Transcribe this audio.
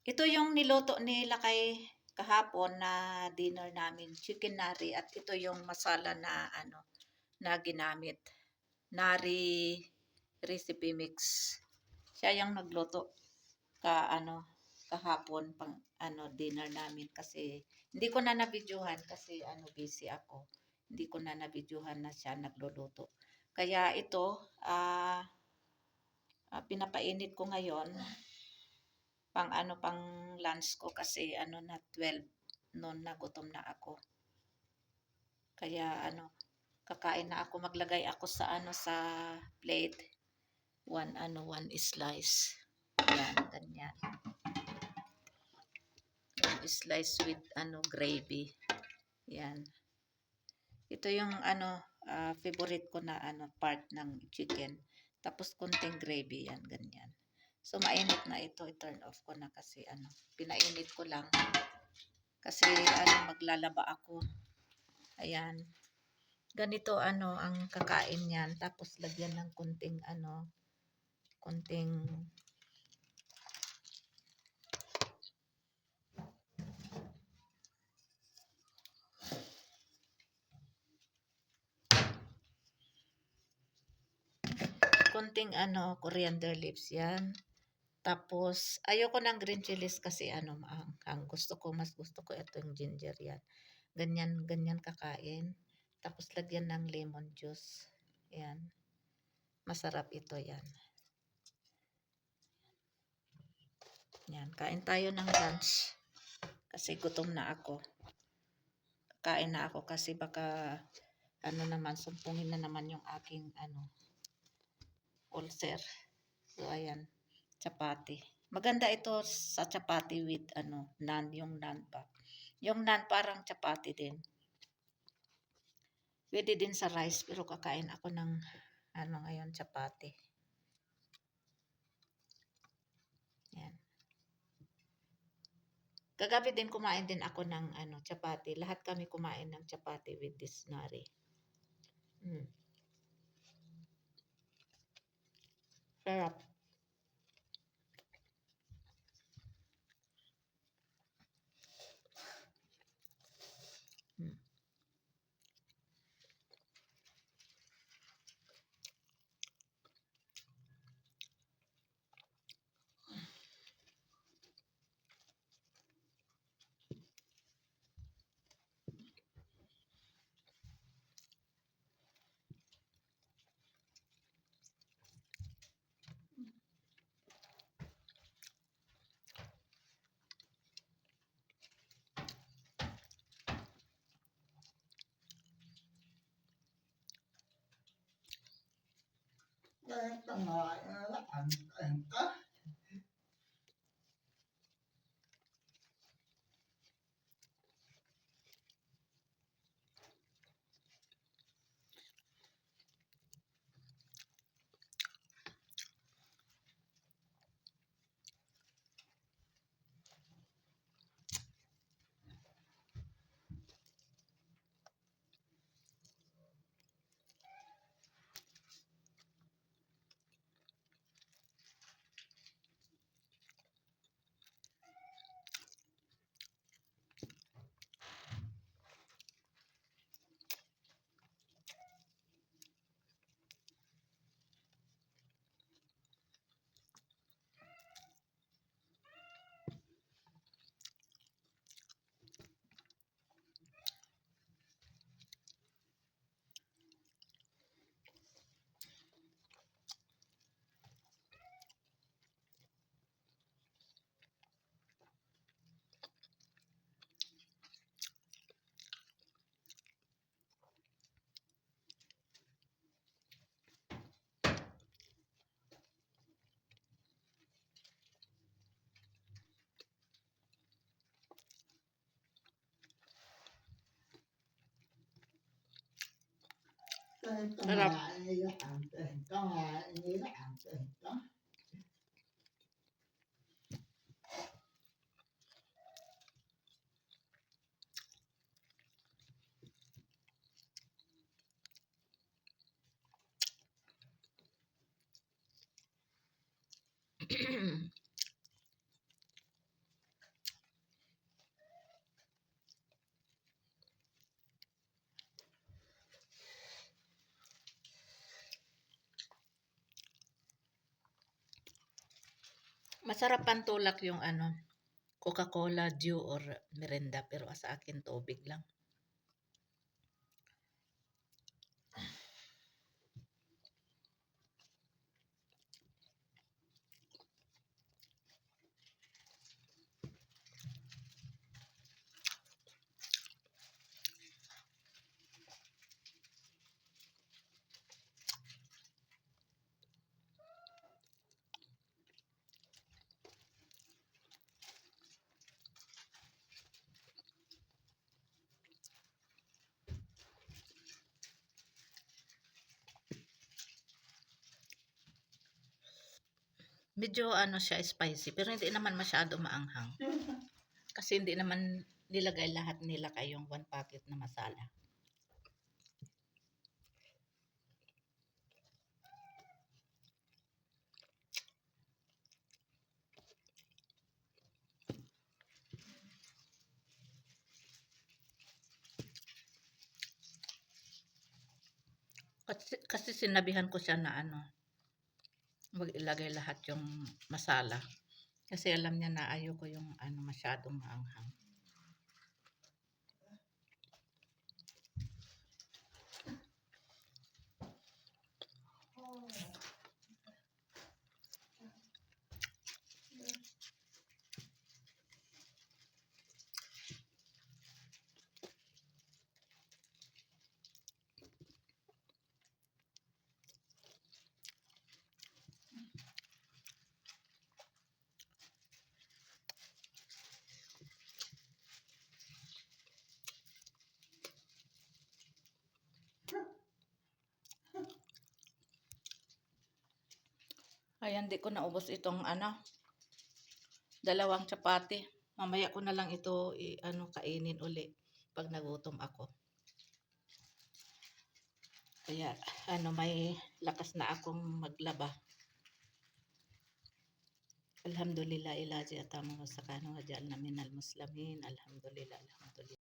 Ito yung niluto nila kay kahapon na dinner namin, chicken nari, at ito yung masala na ano na ginamit. Nari recipe mix. Siya yung nagluto kahapon pang dinner namin kasi hindi ko na nabidyohan kasi busy ako. Hindi ko na nabidyohan na siya nagluluto. Kaya ito pinapainit ko ngayon pang lunch ko kasi na 12 noon na gutom na ako. Kaya kakain na ako, maglagay ako sa sa plate. One slice. Yan, ganyan. One slice with gravy. Yan. Ito yung favorite ko na part ng chicken. Tapos konting gravy yan, ganyan. So mainit na ito, i-turn off ko na kasi pinainit ko lang. Kasi maglalaba ako. Ayan. Ganito ang kakain niyan, tapos lagyan ng konting konting coriander leaves yan. Tapos ayoko ng green chilies kasi maanghang. Mas gusto ko itong ginger yan. Ganyan kakain. Tapos lagyan ng lemon juice. Yan. Masarap ito yan. Yan, kain tayo ng lunch. Kasi gutom na ako. Kain na ako kasi baka sumpungin na naman yung aking ulcer. So ayan, chapati. Maganda ito sa chapati with naan, yung naan pa. Yung naan parang chapati din. Pwede din sa rice pero kakain ako ng ngayon chapati. Yan. Kagabi din kumain din ako ng chapati. Lahat kami kumain ng chapati with this nari. Sarap. Sarap. Masarap pantulak yung ano, Coca-Cola, Dew, or Mirinda. Pero sa akin, tubig lang. Medyo ano siya, spicy. Pero hindi naman masyado maanghang. Kasi hindi naman nilagay lahat nila kayong one packet na masala. Kasi sinabihan ko siya na ano, wag ilagay lahat yung masala. Kasi alam niya na ayoko yung ano masyadong maanghang. Ayan, di ko naubos itong ano, dalawang chapati. Mamaya ko na lang ito ano, kainin uli pag nagutom ako. Kaya ano, may lakas na akong maglaba. Alhamdulillah ilaji atamu sa kanu wa ja'alna minal muslimin. Alhamdulillah, alhamdulillah.